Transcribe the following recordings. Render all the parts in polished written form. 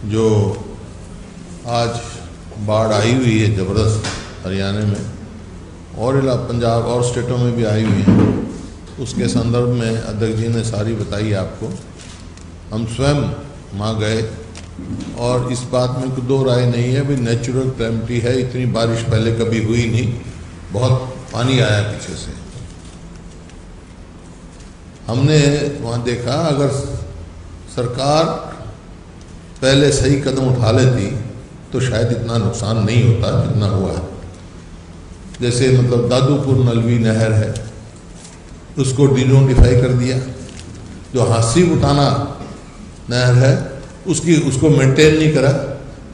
जो आज बाढ़ आई हुई है ज़बरदस्त हरियाणा में और पंजाब और स्टेटों में भी आई हुई है, उसके संदर्भ में अध्यक्ष जी ने सारी बताई आपको। हम स्वयं वहाँ गए और इस बात में कोई दो राय नहीं है, भाई नेचुरल कैलेमिटी है, इतनी बारिश पहले कभी हुई नहीं, बहुत पानी आया पीछे से। हमने वहाँ देखा अगर सरकार पहले सही कदम उठा लेती तो शायद इतना नुकसान नहीं होता जितना हुआ है। जैसे मतलब दादूपुर नलवी नहर है, उसको डिनोटिफाई कर दिया। जो हासी बुटाना नहर है उसको मेंटेन नहीं करा।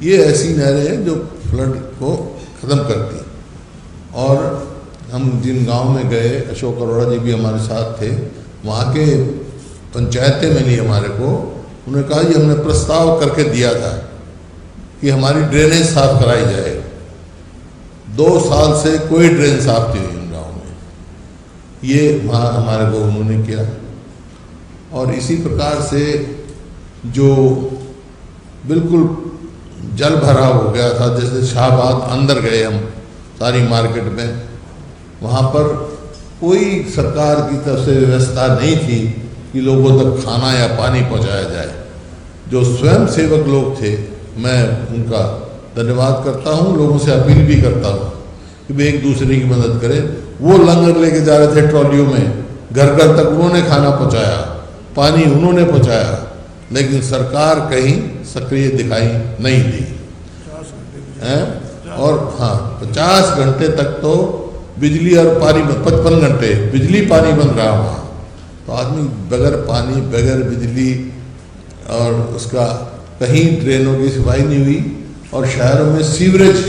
ये ऐसी नहरें हैं जो फ्लड को ख़त्म करती। और हम जिन गांव में गए, अशोक अरोड़ा जी भी हमारे साथ थे, वहाँ के पंचायतें मिली हमारे को। उन्होंने कहा ये हमने प्रस्ताव करके दिया था कि हमारी ड्रेनेज साफ कराई जाए। 2 साल से कोई ड्रेन साफ नहीं हुई उन गाँव में, ये वहाँ हमारे को उन्होंने किया। और इसी प्रकार से जो बिल्कुल जल भराव हो गया था, जैसे शाहबाद अंदर गए हम सारी मार्केट में, वहाँ पर कोई सरकार की तरफ से व्यवस्था नहीं थी कि लोगों तक खाना या पानी पहुँचाया जाए। जो स्वयं सेवक लोग थे, मैं उनका धन्यवाद करता हूँ, लोगों से अपील भी करता हूँ कि वे एक दूसरे की मदद करें। वो लंगर लेके जा रहे थे ट्रॉलियों में, घर घर तक उन्होंने खाना पहुँचाया, पानी उन्होंने पहुँचाया, लेकिन सरकार कहीं सक्रिय दिखाई नहीं दी। और हाँ, 50 घंटे तक तो बिजली और पानी, 55 घंटे बिजली पानी बंद रहा वहाँ। तो आदमी बगैर पानी, बगैर बिजली, और उसका कहीं ड्रेनों की सफाई नहीं हुई और शहरों में सीवरेज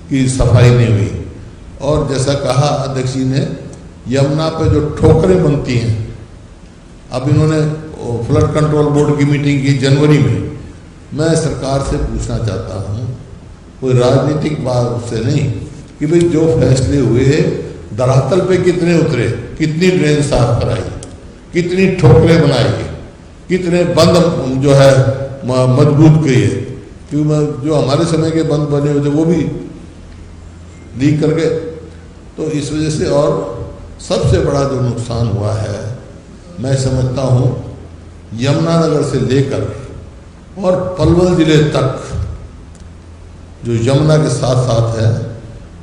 की सफाई नहीं हुई। और जैसा कहा अध्यक्ष जी ने, यमुना पे जो ठोकरें बनती हैं, अब इन्होंने फ्लड कंट्रोल बोर्ड की मीटिंग की जनवरी में। मैं सरकार से पूछना चाहता हूँ, कोई राजनीतिक बात से नहीं, कि भाई जो फैसले हुए धरातल पे कितने उतरे, कितनी ड्रेन साफ कराई, कितनी ठोकरें बनाई, कितने बंद जो है मजबूत किए। क्योंकि जो हमारे समय के बंद बने हुए थे वो भी लीक कर गए। तो इस वजह से, और सबसे बड़ा जो नुकसान हुआ है, मैं समझता हूँ यमुनानगर से लेकर और पलवल जिले तक जो यमुना के साथ साथ है,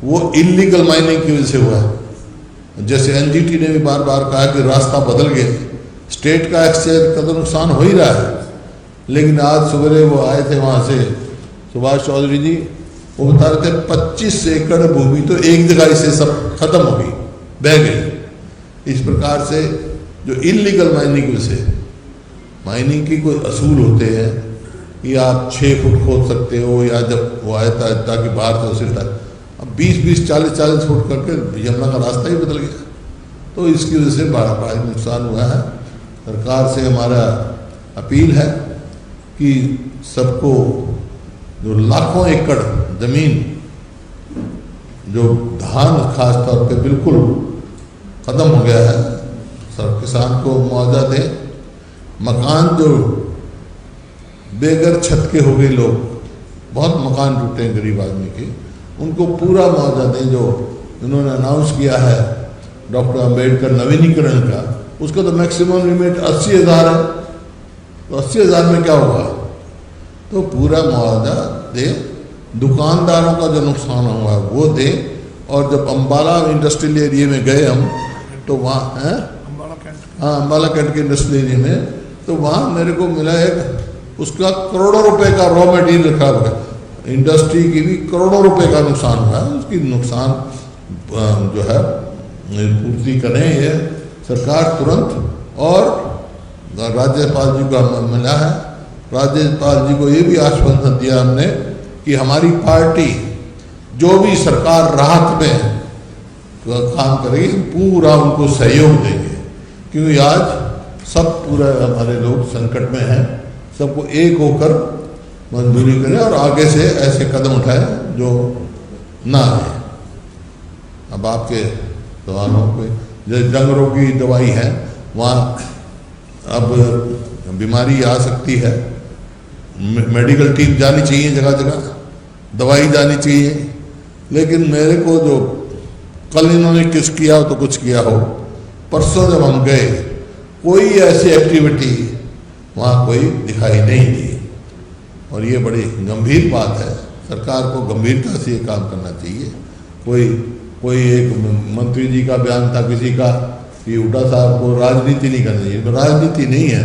वो इल्लीगल माइनिंग की वजह से हुआ है। जैसे एनजीटी ने भी बार बार कहा कि रास्ता बदल गए, स्टेट का एक्सचेंज का तो नुकसान हो ही रहा है। लेकिन आज सवेरे वो आए थे वहाँ से सुभाष चौधरी जी, वो बता रहे थे 25 एकड़ भूमि तो एक जगह से सब खत्म हो गई, बह गई। इस प्रकार से जो इल्लीगल माइनिंग की वजह से, माइनिंग की कोई असूल होते हैं कि आप 6 फुट खोद सकते हो, या जब वो आया था ताकि बाहर से उसे, अब 20-20, 40-40 फुट करके यमुना का रास्ता ही बदल गया। तो इसकी वजह से बड़ा नुकसान हुआ है। सरकार से हमारा अपील है कि सबको जो लाखों एकड़ जमीन, जो धान खास तौर पे बिल्कुल ख़त्म हो गया है, सब किसान को मुआवजा दें। मकान जो बेघर छत के हो गए लोग, बहुत मकान टूटे हैं गरीब आदमी के, उनको पूरा मुआवजा दें। जो इन्होंने अनाउंस किया है डॉक्टर अंबेडकर नवीनीकरण का, उसका तो मैक्सिमम लिमिट 80,000 है। तो 80,000 में क्या होगा? तो पूरा मुआवजा दे। दुकानदारों का जो नुकसान हुआ वो दे। और जब अम्बाला इंडस्ट्रियल एरिया में गए हम, तो वहाँ है अम्बाला कैंट के इंडस्ट्रियल एरिया में, तो वहाँ मेरे को मिला एक, उसका करोड़ों रुपए का रॉ मटेरियल रखा हुआ है। इंडस्ट्री की भी करोड़ों रुपए का नुकसान हुआ है। उसकी नुकसान जो है पूर्ति करें ये सरकार तुरंत। और राज्यपाल जी को मिला है, राज्यपाल जी को ये भी आश्वासन दिया हमने कि हमारी पार्टी जो भी सरकार राहत में काम करेगी, पूरा उनको सहयोग देंगे। क्योंकि आज सब पूरा हमारे लोग संकट में हैं, सबको एक होकर मंजूरी करें और आगे से ऐसे कदम उठाएं जो ना आए। अब आपके सवालों पे, जैसे जंग रोग की दवाई है, वहाँ अब बीमारी आ सकती है, मेडिकल टीम जानी चाहिए जगह जगह, दवाई जानी चाहिए। लेकिन मेरे को जो कल इन्होंने कुछ किया हो तो कुछ किया हो, परसों जब हम गए कोई ऐसी एक्टिविटी वहाँ कोई दिखाई नहीं दी। और ये बड़ी गंभीर बात है, सरकार को गंभीरता से ये काम करना चाहिए। कोई एक मंत्री जी का बयान था किसी का कि हुड्डा साहब को राजनीति नहीं करनी चाहिए, तो राजनीति नहीं है।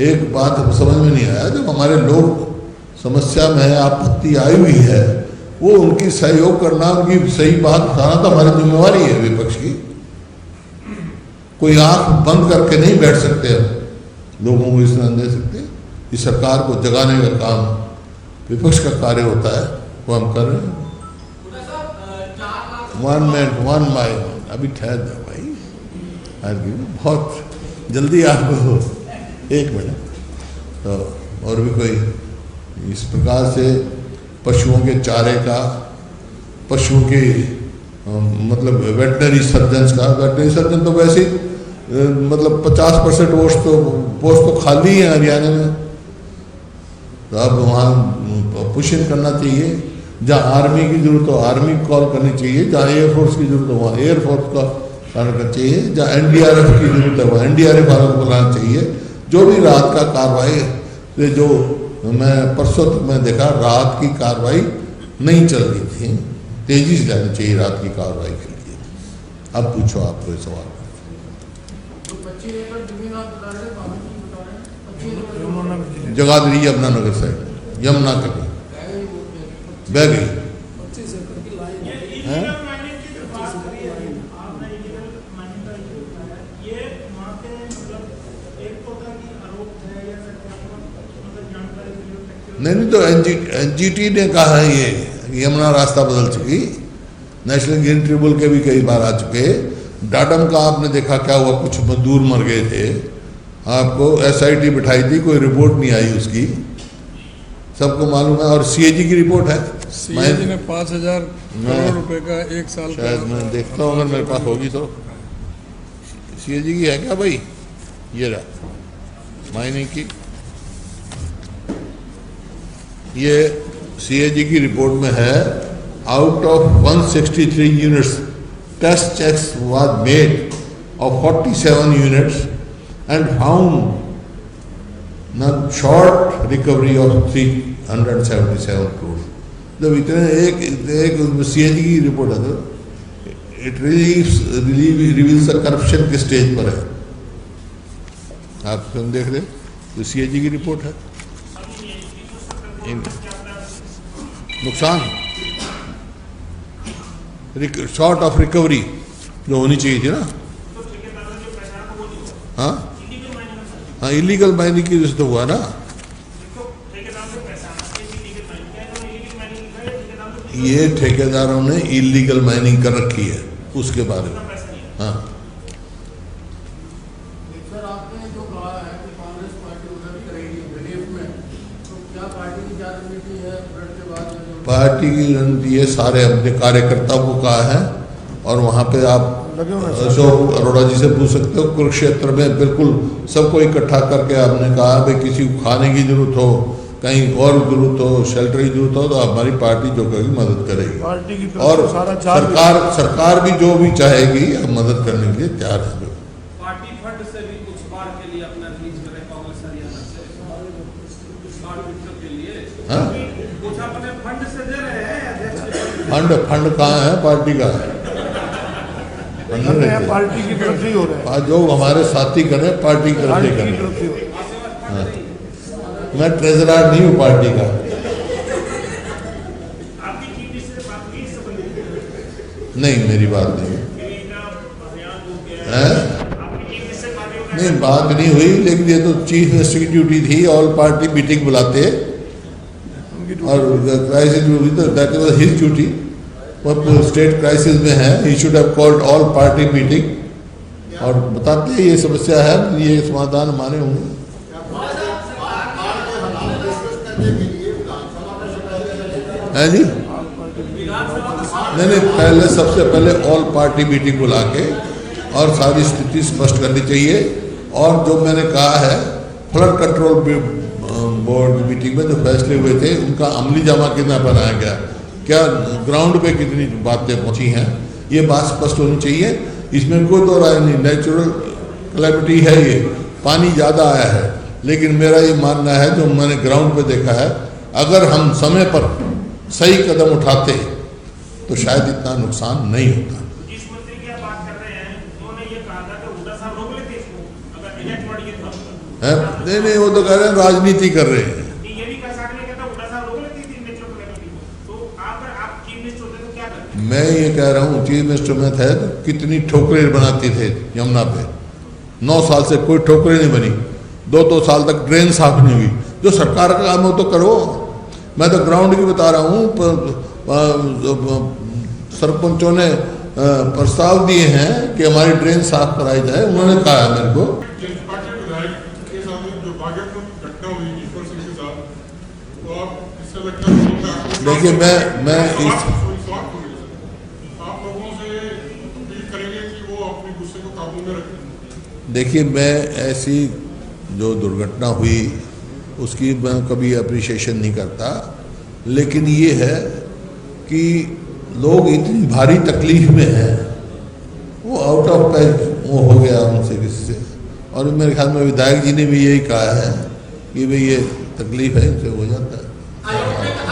एक बात समझ में नहीं आया, जब हमारे लोग समस्या में है, आपत्ति आई हुई है, वो उनकी सहयोग करना, उनकी सही बात बताना तो हमारी जिम्मेवारी है विपक्ष की। कोई आंख बंद करके नहीं बैठ सकते, लोगों को इस तरह दे सकते। इस सरकार को जगाने का काम विपक्ष का कार्य होता है, वो हम कर रहे हैं। वन बाय अभी ठहर जाओ भाई, बहुत जल्दी आपको 1 मिनट। तो और भी कोई इस प्रकार से पशुओं के चारे का, पशुओं के मतलब वेटनरी सर्जन तो वैसे ही मतलब 50% पोस्ट तो खाली है हरियाणा में। तो अब वहाँ पुशिंग करना चाहिए, जहाँ आर्मी की जरूरत हो आर्मी कॉल करनी चाहिए, जहाँ एयरफोर्स की जरूरत हो वहाँ एयरफोर्स का करना चाहिए, जहाँ एनडीआरएफ की जरूरत है वहाँ एनडीआरएफ वालों को बुलाना चाहिए। जो भी राहत का कार्रवाई, जो मैं परसों तक मैं देखा राहत की कार्रवाई नहीं चल रही थी, तेजी से जानी चाहिए राहत की कार्रवाई के लिए। अब पूछो आप कोई सवाल। जगाधरी यमुनानगर साइड, यमुना कभी बह गई है। नहीं तो एनजीटी ने कहा है ये यमुना रास्ता बदल चुकी, नेशनल ग्रीन ट्रिब्यूनल के भी कई बार आ चुके। डाडम का आपने देखा क्या हुआ, कुछ मजदूर मर गए थे, आपको एसआईटी बिठाई थी, कोई रिपोर्ट नहीं आई उसकी, सबको मालूम है। और सीएजी की रिपोर्ट है, सीएजी ने 5,000 करोड़ रुपए का 1 साल शायद मैं देखता हूँ अगर मेरे पास होगी तो। सीएजी की है क्या भाई, ये रहा माइनिंग की, ये सीएजी की रिपोर्ट में है। Out of 163 units test checks was made of 47 units and found short recovery of 377 crore. जब इतने एक सीएजी की रिपोर्ट है तो इट रिवील्स द करप्शन के स्टेज पर है। आप फिल्म देख रहे तो सीएजी की रिपोर्ट है। नुकसान शॉर्ट ऑफ रिकवरी जो होनी चाहिए थी ना, हाँ इलीगल माइनिंग की वजह से तो हुआ ना। ये ठेकेदारों ने इलीगल माइनिंग कर रखी है, उसके बारे में। हाँ सर, आपने जो कहा है कि कांग्रेस पार्टी उधर भी करेगी रिलीफ में, तो क्या पार्टी की क्या रणनीति है फ्लड के बाद? पार्टी की रणनीति है, सारे अपने कार्यकर्ताओं को कहा है, और वहाँ पे आप अशोक अरोड़ा जी से पूछ सकते हो। कुरुक्षेत्र में बिल्कुल सबको इकट्ठा करके आपने कहा भाई किसी को खाने की जरूरत हो, कहीं और जरूरत हो, शेल्टर की जरूरत हो, तो हमारी पार्टी जो करेगी मदद करेगी। पार्टी की और सरकार भी जो भी चाहेगी अब मदद करने के लिए तैयार है। पार्टी फंड से भी कुछ बार के लिए अपना रिलीज करे कांग्रेस हरियाणा से के लिए, कुछ अपने फंड से दे रहे हैं। फंड कहाँ है पार्टी का? पार्टी की तरफ से हो रहा है, जो हमारे साथी करें पार्टी की तरफ से करें। हाँ, मैं ट्रेजरर नहीं हूँ पार्टी का। नहीं, मेरी बात नहीं है। नहीं, बात नहीं हुई, लेकिन ये तो चीफ मिनिस्टर की ड्यूटी थी, ऑल पार्टी मीटिंग बुलाते, और क्राइसिस में हुई तो दैट वाज हिज ड्यूटी। वो स्टेट क्राइसिस में है, he should have called all party meeting और बताते हैं ये समस्या है, ये समाधान माने होंगे। है जी? नहीं, पहले सबसे पहले ऑल पार्टी मीटिंग बुला के और सारी स्थिति स्पष्ट करनी चाहिए। और जो मैंने कहा है फ्लड कंट्रोल बोर्ड की मीटिंग में जो फैसले हुए थे उनका अमली जामा कितना बनाया गया, क्या ग्राउंड पे कितनी बातें पहुंची हैं, ये बात स्पष्ट होनी चाहिए। इसमें कोई दो राय नहीं, नेचुरल कैलेमिटी है ये, पानी ज़्यादा आया है, लेकिन मेरा ये मानना है जो मैंने ग्राउंड पे देखा है, अगर हम समय पर सही कदम उठाते तो शायद इतना नुकसान नहीं होता। जिस मंत्री की आप बात कर रहे हैं उन्होंने ये कहा था कि हुड्डा साहब रोक लेते इसको अगर इलेक्ट ये था। नहीं, वो तो कह रहे हैं राजनीति कर रहे हैं। ये भी कह सकते हैं कि हुड्डा साहब रोक लेती थी नेचुरल कैलेमिटी को, तो आप चीफ मिनिस्टर होते तो क्या करते? मैं ये कह रहा हूँ चीफ मिनिस्टर में थे तो कितनी ठोकरें बनाते थे यमुना पे, 9 साल से कोई ठोकरें नहीं बनी, 2 साल तक ड्रेन साफ नहीं हुई। जो सरकार का काम हो तो करो, मैं तो ग्राउंड की बता रहा हूँ। सरपंचों ने प्रस्ताव दिए हैं कि हमारी ड्रेन साफ कराई जाए, उन्होंने कहा है मेरे को। देखिए मैं इस देखिए मैं ऐसी जो दुर्घटना हुई उसकी मैं कभी अप्रिशिएशन नहीं करता, लेकिन ये है कि लोग इतनी भारी तकलीफ में हैं, वो आउट ऑफ पैच वो हो गया उनसे किसी से, और मेरे ख्याल में विधायक जी ने भी यही कहा है कि भाई ये तकलीफ है, इनसे हो जाता है।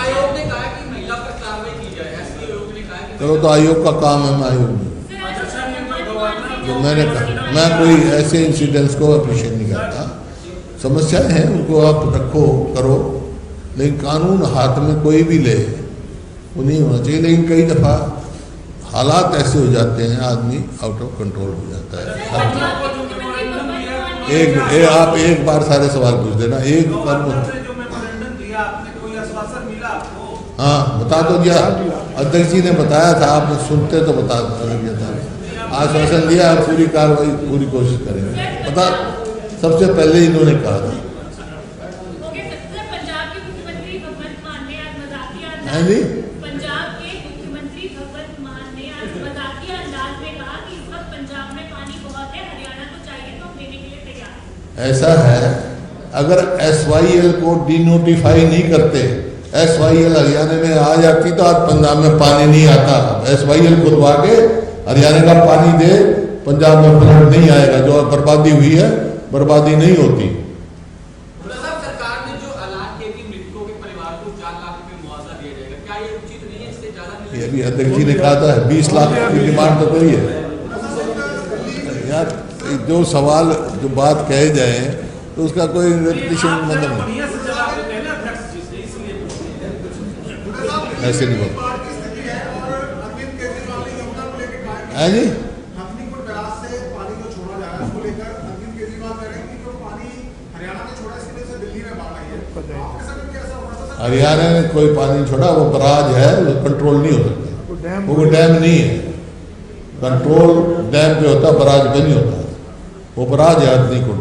आयोग ने कहा कि महिला पर कार्रवाई की जाए, ऐसे आयोग ने कहा कि चलो तो आयोग का काम है, मैं आयोग में जो मैंने कहा, मैं कोई ऐसे इंसिडेंट्स को अप्रिशिएट नहीं करता। समस्याएं हैं उनको आप रखो करो, लेकिन कानून हाथ में कोई भी ले वो नहीं होना चाहिए। लेकिन कई दफ़ा हालात ऐसे हो जाते हैं, आदमी आउट ऑफ कंट्रोल हो जाता है। आप एक बार सारे सवाल पूछ देना, एक बार। हाँ बता दो दिया, अध्यक्ष जी ने बताया था, आप सुनते तो बता दिया था, आश्वासन दिया, पूरी कार्रवाई पूरी कोशिश करेंगे। पता सबसे पहले इन्होंने कहा था। पंजाब के मुख्यमंत्री भगवंत मान ने आज मजाकिया अंदाज में कहा कि इस वक्त पंजाब में पानी बहुत है, हरियाणा को चाहिए तो हम देने के लिए तैयार हैं। ऐसा है, अगर SYL को डिनोटिफाई नहीं करते, SYL हरियाणा में आ जाती तो आज पंजाब में पानी नहीं आता। SYL खुदवा के हरियाणा का पानी दे, पंजाब में फ्लड नहीं आएगा। जो बर्बादी हुई है बर्बादी नहीं होती। सरकार ने जो ऐलान किया कि मृतकों के परिवार को 4 लाख रुपए मुआवजा दिया जाएगा, क्या ये उचित नहीं है? इससे ज्यादा नहीं? ये भी अध्यक्ष जी ने कहा था, 20 लाख की डिमांड तो करी है यार। जो सवाल जो बात कहे जाए तो उसका कोई रेपिटेशन मतलब नहीं, ऐसे नहीं बोलते है जी। हरियाणा ने कोई पानी छोड़ा, वो बराज है, वो कंट्रोल नहीं हो सकता, वो डैम नहीं है। कंट्रोल डैम पे होता, बराज पे नहीं होता। वो बराज है आदमी को